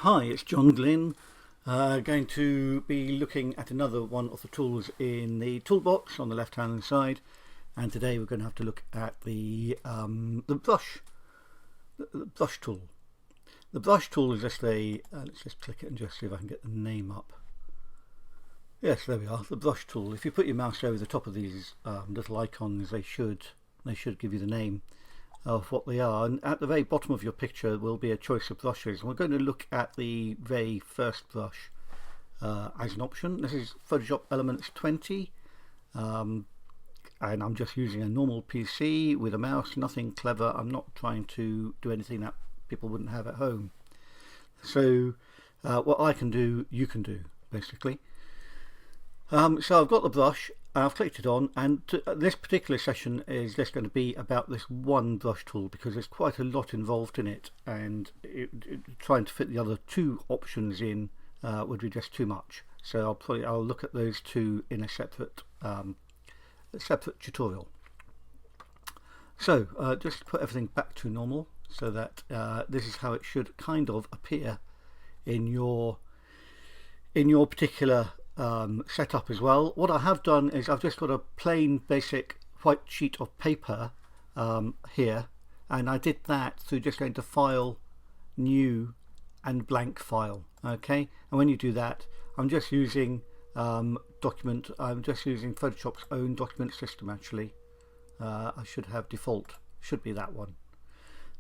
Hi, it's John Glynn. Going to be looking at another one of the tools in the toolbox on the left hand side, and today we're going to have to look at the brush tool. The brush tool is just a let's just click it and just see if I can get the name up. Yes, there we are, the brush tool. If you put your mouse over the top of these little icons, they should give you the name of what they are, and at the very bottom of your picture will be a choice of brushes. We're going to look at the very first brush as an option. This is Photoshop Elements 20, and I'm just using a normal PC with a mouse, nothing clever. I'm not trying to do anything that people wouldn't have at home. So what I can do, you can do, basically. So I've got the brush, I've clicked it on, and this particular session is just going to be about this one brush tool because there's quite a lot involved in it, and trying to fit the other two options in would be just too much. So I'll look at those two in a separate tutorial. So just put everything back to normal so that this is how it should kind of appear in your particular setup as well. What I have done is I've just got a plain basic white sheet of paper here, and I did that through just going to File, New and Blank File. Okay, and when you do that, I'm just using Photoshop's own document system. Actually, I should have default, should be that one.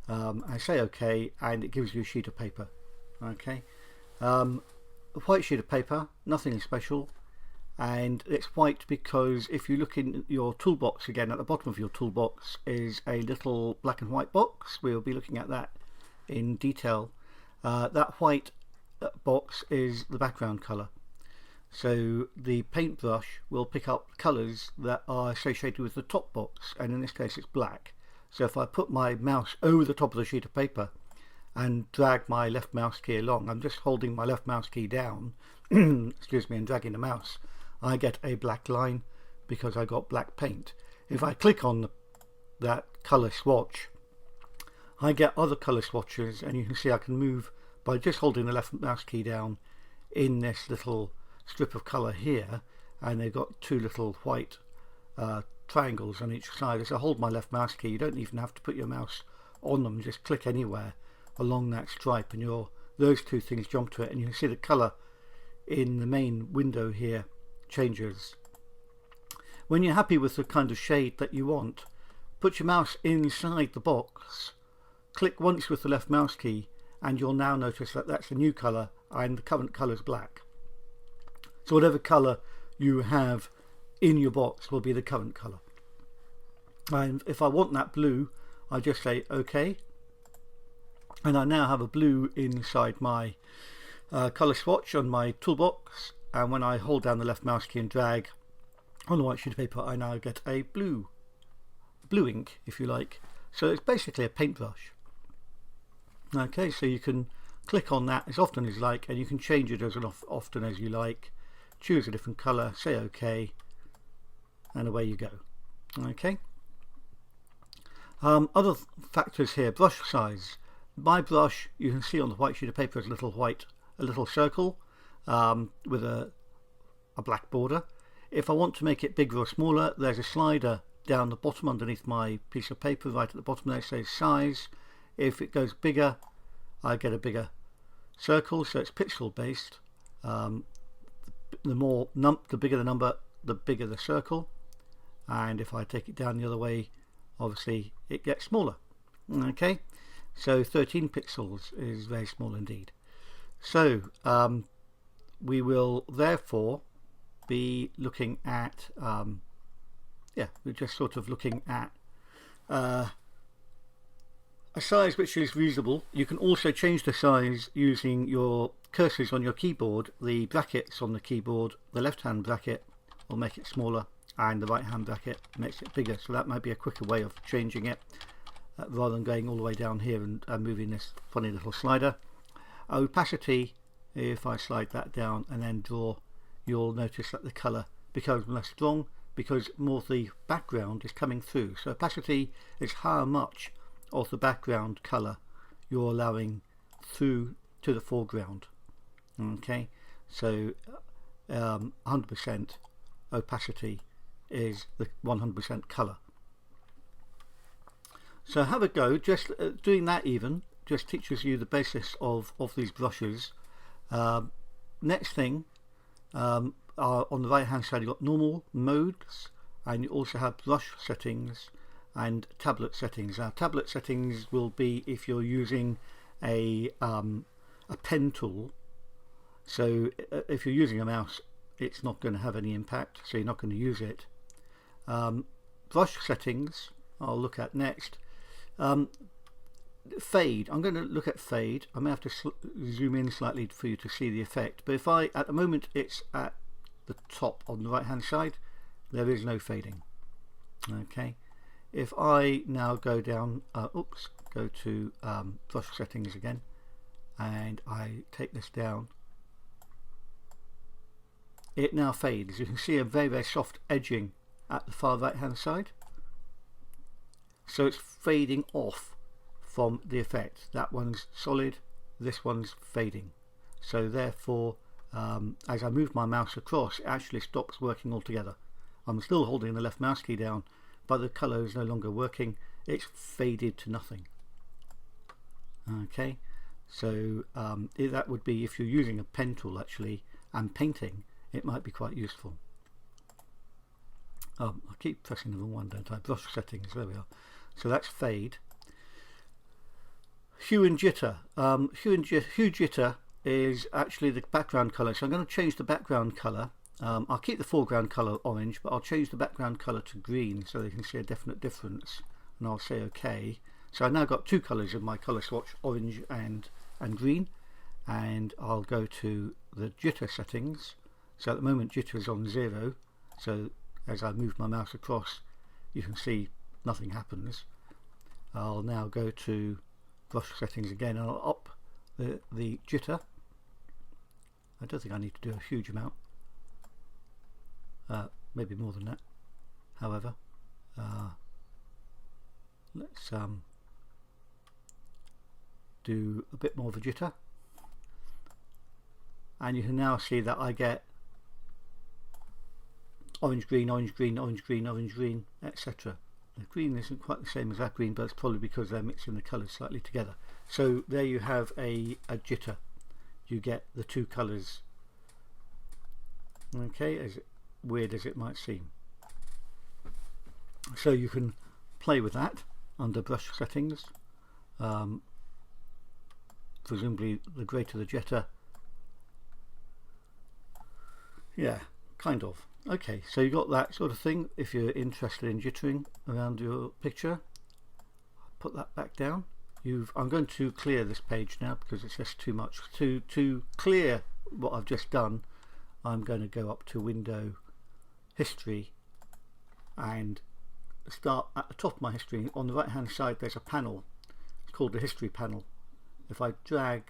I say OK, and it gives you a sheet of paper. Okay. A white sheet of paper, nothing special, and it's white because if you look in your toolbox again, at the bottom of your toolbox is a little black and white box. We'll be looking at that in detail. That white box is the background color, so the paintbrush will pick up colors that are associated with the top box, and in this case it's black. So if I put my mouse over the top of the sheet of paper and drag my left mouse key along, I'm just holding my left mouse key down excuse me, and dragging the mouse, I get a black line because I got black paint. If I click on that color swatch, I get other color swatches, and you can see I can move by just holding the left mouse key down in this little strip of color here, and they've got two little white triangles on each side. As I hold my left mouse key, you don't even have to put your mouse on them, just click anywhere along that stripe and those two things jump to it, and you can see the color in the main window here changes. When you're happy with the kind of shade that you want, put your mouse inside the box, click once with the left mouse key, and you'll now notice that that's a new color and the current color is black. So whatever color you have in your box will be the current color. And if I want that blue, I just say OK, and I now have a blue inside my color swatch on my toolbox, and when I hold down the left mouse key and drag on the white sheet of paper, I now get a blue ink, if you like. So it's basically a paintbrush. Okay, so you can click on that as often as you like, and you can change it as often as you like. Choose a different color, say OK, and away you go. Okay. Other factors here: brush size. My brush, you can see on the white sheet of paper, is a little circle with a black border. If I want to make it bigger or smaller, there's a slider down the bottom underneath my piece of paper, right at the bottom there, says size. If it goes bigger, I get a bigger circle, so it's pixel based. The bigger the number, the bigger the circle, and if I take it down the other way, obviously it gets smaller. Okay. So 13 pixels is very small indeed. So we will therefore be looking at we're just sort of looking at a size which is reasonable. You can also change the size using your cursors on your keyboard. The brackets on the keyboard, the left hand bracket will make it smaller, and the right hand bracket makes it bigger, so that might be a quicker way of changing it, rather than going all the way down here and moving this funny little slider. Opacity, if I slide that down and then draw, you'll notice that the colour becomes less strong because more of the background is coming through. So opacity is how much of the background colour you're allowing through to the foreground. Okay, so 100% opacity is the 100% color. So have a go. Just doing that even just teaches you the basis of these brushes. Next thing, on the right hand side you've got normal modes, and you also have brush settings and tablet settings. Now tablet settings will be if you're using a pen tool. So if you're using a mouse, it's not going to have any impact, so you're not going to use it. Brush settings I'll look at next. Fade, I'm going to look at fade. I may have to zoom in slightly for you to see the effect, but if I, at the moment it's at the top on the right hand side, there is no fading. Okay, if I now go down, go to brush settings again, and I take this down, it now fades. You can see a very, very soft edging at the far right hand side, so it's fading off from the effect. That one's solid, this one's fading, so therefore as I move my mouse across, it actually stops working altogether. I'm still holding the left mouse key down, but the color is no longer working. It's faded to nothing. Okay, so that would be if you're using a pen tool actually and painting, it might be quite useful. I keep pressing the wrong one, don't I? Brush settings, there we are. So that's fade. Hue and jitter. Hue jitter is actually the background color. So I'm going to change the background color. I'll keep the foreground color orange, but I'll change the background color to green so you can see a definite difference. And I'll say OK. So I've now got two colors in my color swatch, orange and green. And I'll go to the jitter settings. So at the moment jitter is on 0. So as I move my mouse across, you can see nothing happens. I'll now go to brush settings again, and I'll up the jitter. I don't think I need to do a huge amount, maybe more than that. However, let's do a bit more of a jitter, and you can now see that I get orange green, orange green, orange green, orange green, etc. The green isn't quite the same as that green, but it's probably because they're mixing the colours slightly together. So there you have a jitter. You get the two colours, okay, as weird as it might seem. So you can play with that under brush settings. Presumably the greater the jitter, yeah, kind of. Okay, so you got that sort of thing. If you're interested in jittering around your picture, put that back down. I'm going to clear this page now because it's just too much. To clear what I've just done, I'm going to go up to Window, History, and start at the top of my history. On the right hand side there's a panel. It's called the History panel. If I drag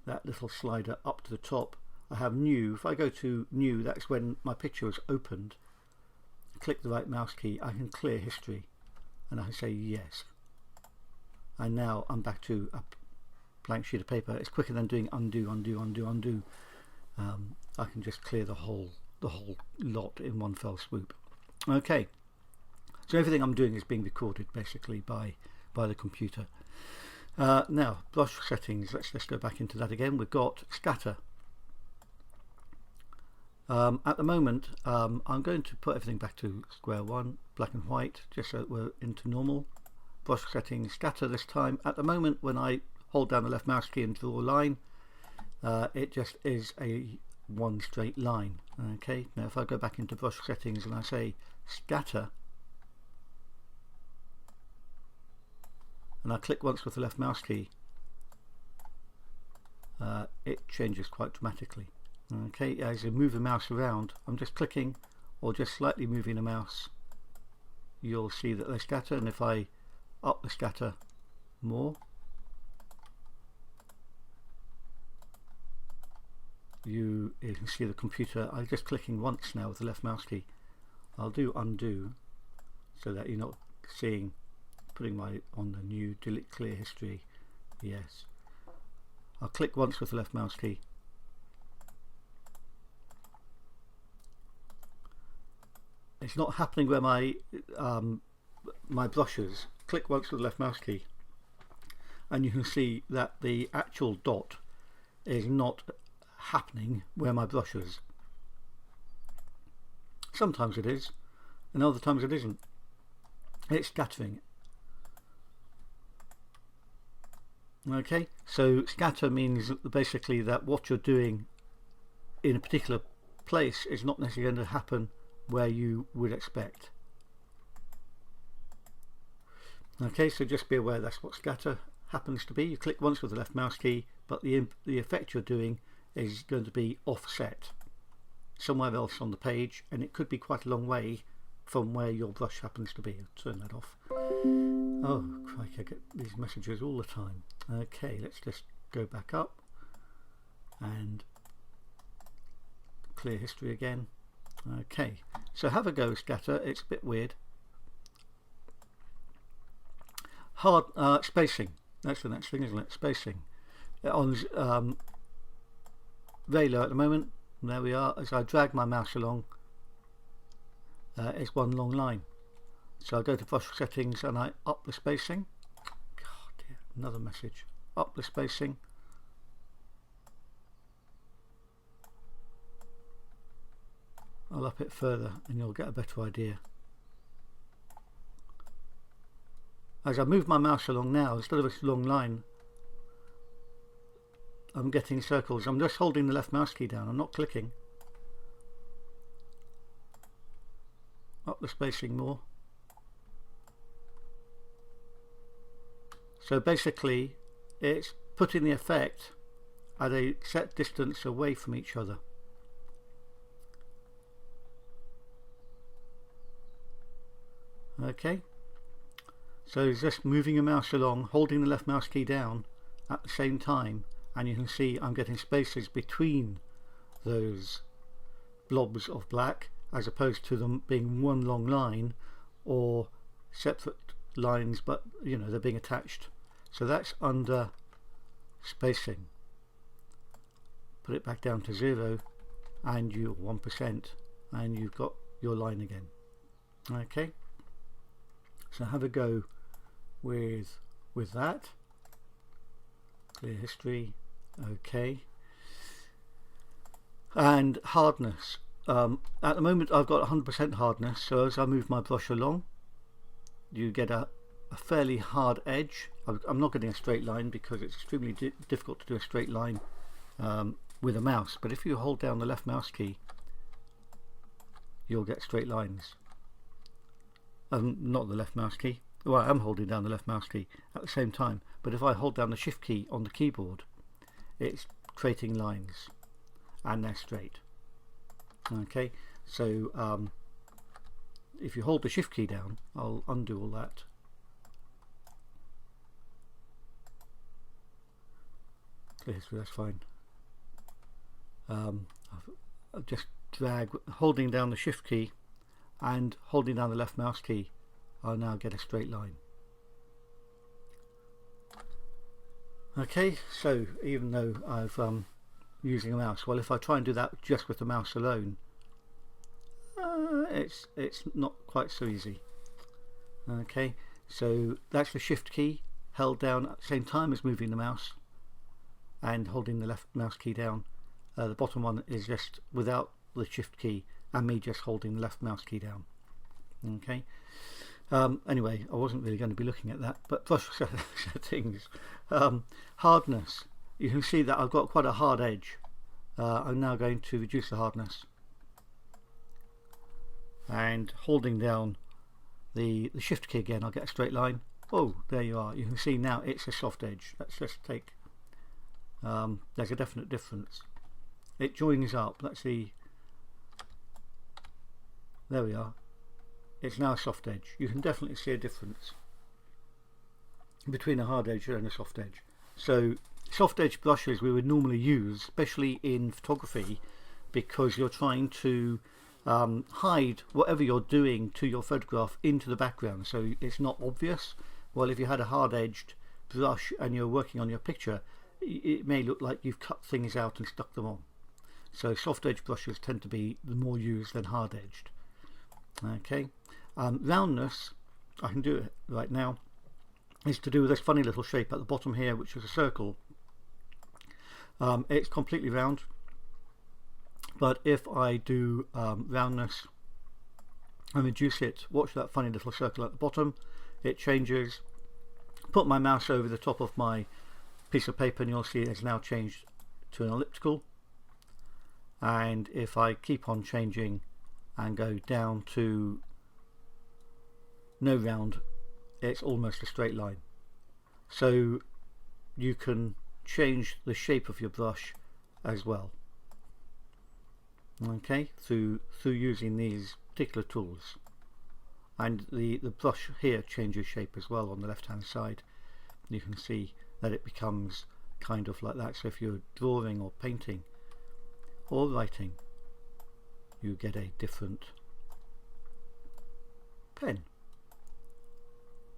that little slider up to the top, I have New. If I go to New, that's when my picture is opened. Click the right mouse key, I can clear history, and I can say yes. And now I'm back to a blank sheet of paper. It's quicker than doing undo, undo, undo, undo. I can just clear the whole lot in one fell swoop. Okay, so everything I'm doing is being recorded basically by the computer. Now brush settings. Let's go back into that again. We've got scatter. At the moment I'm going to put everything back to square one, black and white, just so that we're into normal. Brush settings, scatter this time. At the moment when I hold down the left mouse key and draw a line, it just is a one straight line. Okay, now if I go back into brush settings and I say scatter, and I click once with the left mouse key, it changes quite dramatically. Okay, as you move the mouse around, I'm just clicking or just slightly moving the mouse, you'll see that they scatter. And if I up the scatter more, you can see the computer. I'm just clicking once now with the left mouse key. I'll do undo so that you're not seeing, putting my on the new, delete, clear history, yes. I'll click once with the left mouse key. It's not happening where my my brushes. Click once with the left mouse key, and you can see that the actual dot is not happening where my brush is. Sometimes it is, and other times it isn't. It's scattering. Okay, so scatter means basically that what you're doing in a particular place is not necessarily going to happen where you would expect. Okay, so just be aware that's what scatter happens to be. You click once with the left mouse key, but the effect you're doing is going to be offset somewhere else on the page, and it could be quite a long way from where your brush happens to be. I'll turn that off. Oh crikey, I get these messages all the time. Okay, let's just go back up and clear history again. Okay, so have a go, scatter. It's a bit weird. Hard spacing. That's the next thing, isn't it? Spacing. On very low at the moment. There we are. As I drag my mouse along, it's one long line. So I go to brush settings and I up the spacing. God dear, another message. Up the spacing. I'll up it further and you'll get a better idea. As I move my mouse along now, instead of a long line, I'm getting circles. I'm just holding the left mouse key down. I'm not clicking. Up the spacing more. So basically it's putting the effect at a set distance away from each other. Okay, so just moving your mouse along, holding the left mouse key down at the same time, and you can see I'm getting spaces between those blobs of black as opposed to them being one long line or separate lines, but you know, they're being attached. So that's under spacing. Put it back down to 0 and you 1%, and you've got your line again. Okay, so have a go with that. Clear history. Okay, and hardness. At the moment I've got 100% hardness, so as I move my brush along you get a fairly hard edge. I'm not getting a straight line because it's extremely difficult to do a straight line with a mouse, but if you hold down the left mouse key you'll get straight lines. Not the left mouse key. Well, I'm holding down the left mouse key at the same time, but if I hold down the shift key on the keyboard it's creating lines and they're straight. Okay, so if you hold the shift key down, I'll undo all that. That's fine. I'll just drag, holding down the shift key and holding down the left mouse key, I'll now get a straight line. Okay, so even though I've using a mouse, well, if I try and do that just with the mouse alone, it's not quite so easy. Okay, so that's the shift key held down at the same time as moving the mouse and holding the left mouse key down. The bottom one is just without the shift key and me just holding the left mouse key down. Okay, anyway, I wasn't really going to be looking at that, but brush settings. Hardness, you can see that I've got quite a hard edge. I'm now going to reduce the hardness and holding down the shift key again I'll get a straight line. Oh, there you are. You can see now it's a soft edge. Let's just take there's a definite difference. It joins up. Let's see, there we are. It's now a soft edge. You can definitely see a difference between a hard edge and a soft edge. So soft edge brushes we would normally use, especially in photography, because you're trying to hide whatever you're doing to your photograph into the background so it's not obvious. Well, if you had a hard edged brush and you're working on your picture, it may look like you've cut things out and stuck them on. So soft edge brushes tend to be the more used than hard edged. Okay, roundness, I can do it right now, is to do with this funny little shape at the bottom here, which is a circle. It's completely round, but if I do roundness and reduce it, watch that funny little circle at the bottom, it changes. Put my mouse over the top of my piece of paper and you'll see it's now changed to an elliptical. And if I keep on changing and go down to no round, it's almost a straight line. So you can change the shape of your brush as well, okay, through using these particular tools. And the brush here changes shape as well on the left hand side. You can see that it becomes kind of like that. So if you're drawing or painting or writing, you get a different pen.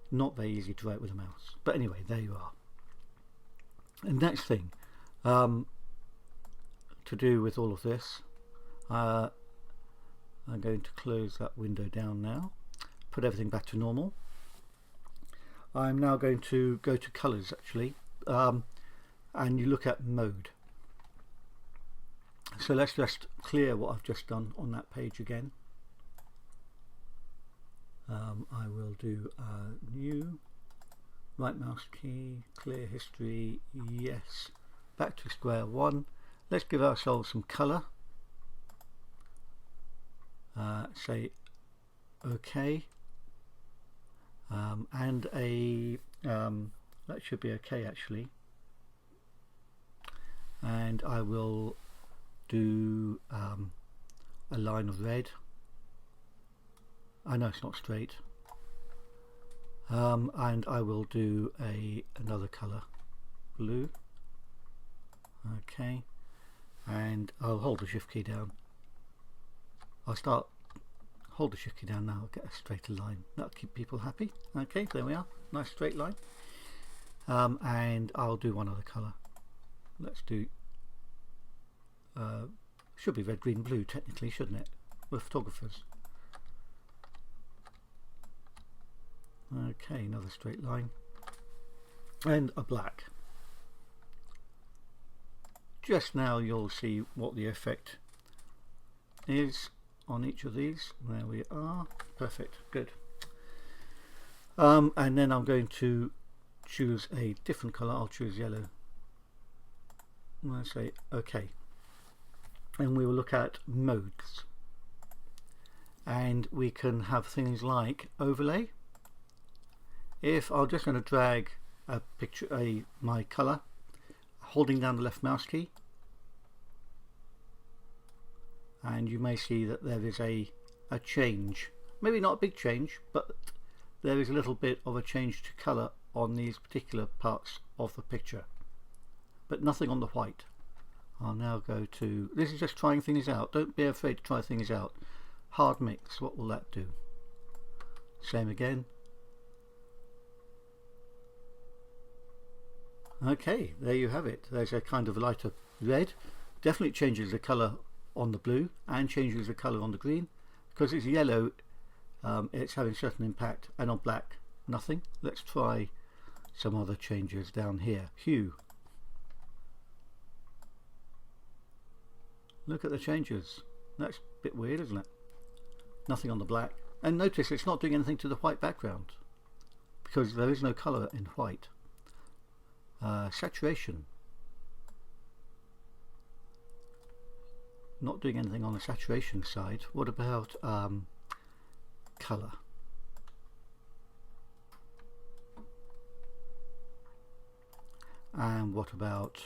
Not very easy to write with a mouse, but anyway, there you are. And next thing to do with all of this, I'm going to close that window down now, put everything back to normal. I'm now going to go to colors actually, and you look at mode. So let's just clear what I've just done on that page again. I will do new, right mouse key, clear history, yes, back to square one. Let's give ourselves some color, say OK, and a that should be okay actually, and I will do a line of red. I know it's not straight, and I will do another color, blue. Okay, and I'll hold the shift key down. Hold the shift key down now, I'll get a straighter line. That'll keep people happy. Okay, there we are, nice straight line. And I'll do one other color. Let's do should be red, green, blue technically, shouldn't it? We're photographers. Okay, another straight line and a black. Just now you'll see what the effect is on each of these. There we are, perfect, good. And then I'm going to choose a different color. I'll choose yellow. I'll say OK, and we will look at modes, and we can have things like overlay. If I'm just going to drag a picture, my color, holding down the left mouse key, and you may see that there is a change, maybe not a big change, but there is a little bit of a change to color on these particular parts of the picture, but nothing on the white. I'll now go to, this is just trying things out, don't be afraid to try things out. Hard mix, what will that do? Same again. Okay, there you have it. There's a kind of lighter red. Definitely changes the colour on the blue and changes the colour on the green. Because it's yellow, it's having certain impact, and on black, nothing. Let's try some other changes down here. Hue. Look at the changes. That's a bit weird, isn't it? Nothing on the black. And notice it's not doing anything to the white background, because there is no colour in white. Saturation, not doing anything on the saturation side. What about color? And what about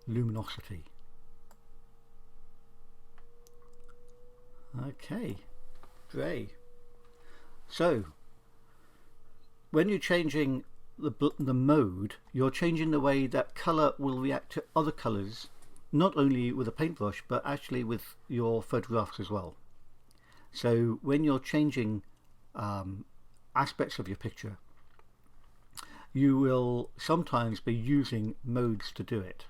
luminosity? Okay, great. So when you're changing the mode, you're changing the way that color will react to other colors, not only with a paintbrush but actually with your photographs as well. So when you're changing aspects of your picture, you will sometimes be using modes to do it,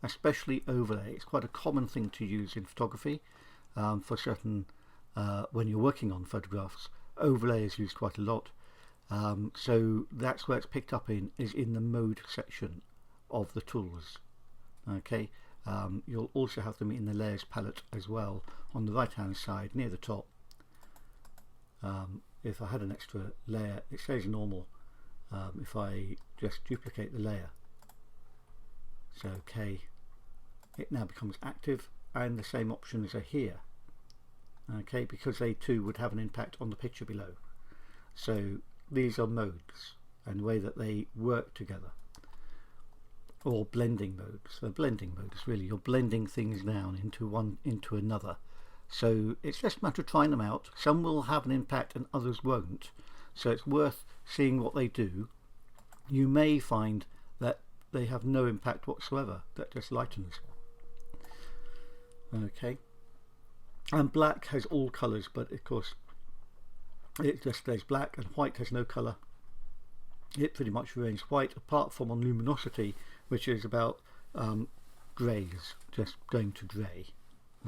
especially overlay. It's quite a common thing to use in photography for certain, when you're working on photographs. Overlay is used quite a lot. So that's where it's picked up is in the mode section of the tools. Okay, you'll also have them in the layers palette as well on the right hand side near the top. If I had an extra layer, it says normal. If I just duplicate the layer, so okay, it now becomes active, and the same options are here. Okay, because they too would have an impact on the picture below. So these are modes and the way that they work together, or blending modes. So blending mode is really you're blending things down into one into another. So it's just a matter of trying them out. Some will have an impact and others won't. So it's worth seeing what they do. You may find that they have no impact whatsoever, that just lightens. Okay. And black has all colours, but of course it just stays black, and white has no colour. It pretty much remains white apart from on luminosity, which is about greys, just going to grey.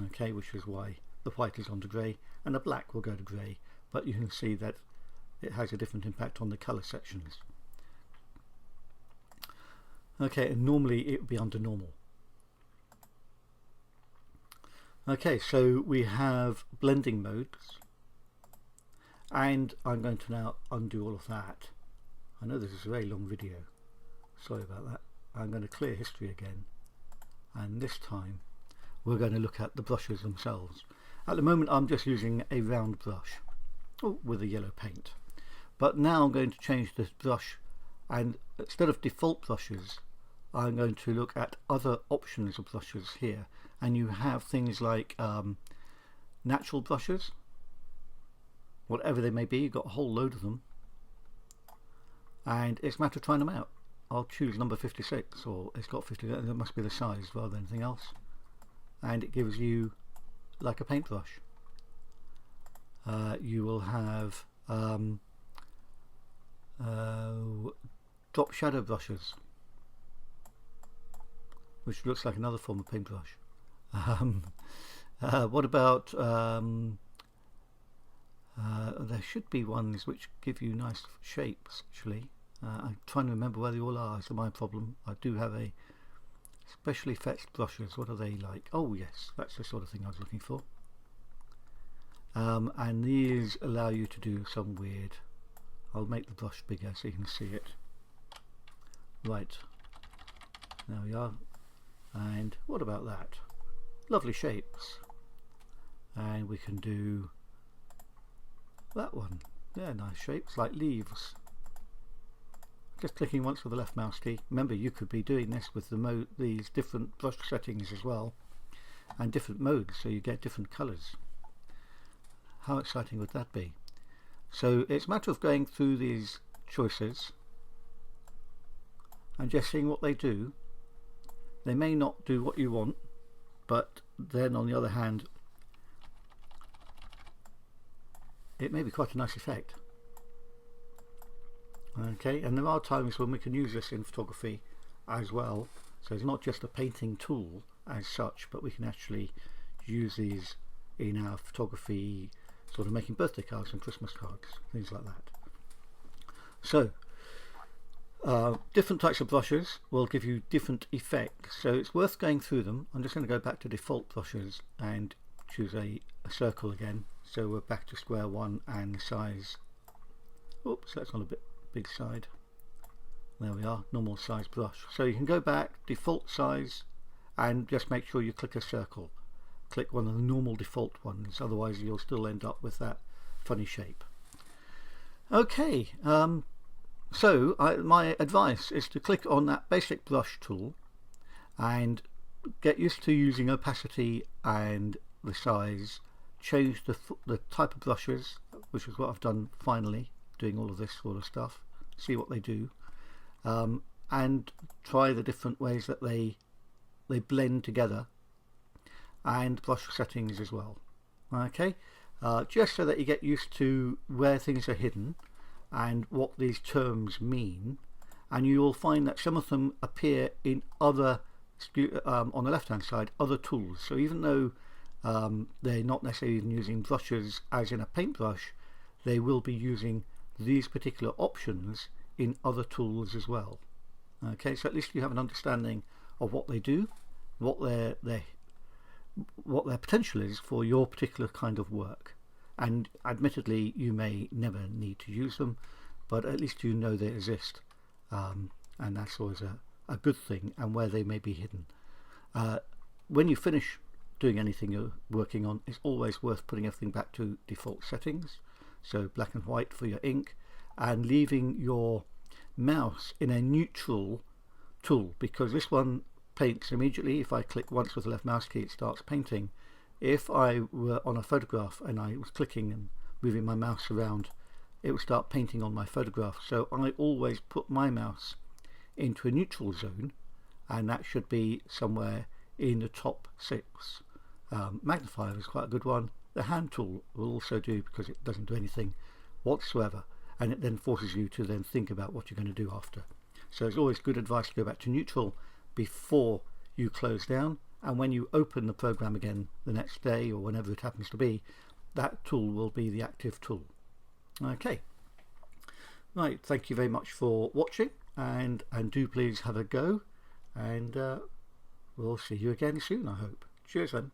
Okay, which is why the white is on to grey and the black will go to grey, but you can see that it has a different impact on the colour sections. Okay, and normally it would be under normal. Okay, so we have blending modes, and I'm going to now undo all of that. I know this is a very long video, sorry about that. I'm going to clear history again, and this time we're going to look at the brushes themselves. At the moment I'm just using a round brush with a yellow paint, but now I'm going to change this brush, and instead of default brushes I'm going to look at other options of brushes here, and you have things like natural brushes, whatever they may be. You've got a whole load of them, and it's a matter of trying them out. I'll choose number 56, or it's got 50, that must be the size rather than anything else, and it gives you like a paintbrush. You will have drop shadow brushes, which looks like another form of paintbrush. What about there should be ones which give you nice shapes actually. I'm trying to remember where they all are. Is my problem. I do have a special effects brushes. What are they like? Oh yes, that's the sort of thing I was looking for. And these allow you to do some weird. I'll make the brush bigger so you can see it. Right, there we are. And what about that? Lovely shapes. And we can do that one. Yeah, nice shapes like leaves. Just clicking once with the left mouse key. Remember, you could be doing this with these different brush settings as well, and different modes, so you get different colours. How exciting would that be? So it's a matter of going through these choices and just seeing what they do. They may not do what you want, but then on the other hand it may be quite a nice effect. Okay, and there are times when we can use this in photography as well, so it's not just a painting tool as such, but we can actually use these in our photography, sort of making birthday cards and Christmas cards, things like that. So different types of brushes will give you different effects, so it's worth going through them. I'm just going to go back to default brushes and choose a circle again, so we're back to square one, and the size, oops, that's on a bit big side. There we are, normal size brush. So you can go back, default size, and just make sure you click a circle. Click one of the normal default ones, otherwise you'll still end up with that funny shape. Okay, so my advice is to click on that basic brush tool and get used to using opacity and the size. Change the type of brushes, which is what I've done finally, doing all of this sort of stuff. See what they do, and try the different ways that they blend together, and brush settings as well. Okay, just so that you get used to where things are hidden and what these terms mean, and you will find that some of them appear in other on the left hand side, other tools. So even though they're not necessarily even using brushes as in a paintbrush, they will be using these particular options in other tools as well. Okay, so at least you have an understanding of what they do, what their potential is for your particular kind of work. And admittedly, you may never need to use them, but at least you know they exist, and that's always a good thing, and where they may be hidden. When you finish doing anything you're working on, it's always worth putting everything back to default settings, so black and white for your ink, and leaving your mouse in a neutral tool, because this one paints immediately. If I click once with the left mouse key, it starts painting. If I were on a photograph and I was clicking and moving my mouse around, it would start painting on my photograph. So I always put my mouse into a neutral zone, and that should be somewhere in the top 6. Magnifier is quite a good one. The hand tool will also do, because it doesn't do anything whatsoever, and it then forces you to then think about what you're going to do after. So it's always good advice to go back to neutral before you close down, and when you open the program again the next day or whenever it happens to be, that tool will be the active tool. Okay, right, thank you very much for watching, and do please have a go, and we'll see you again soon, I hope. Cheers then.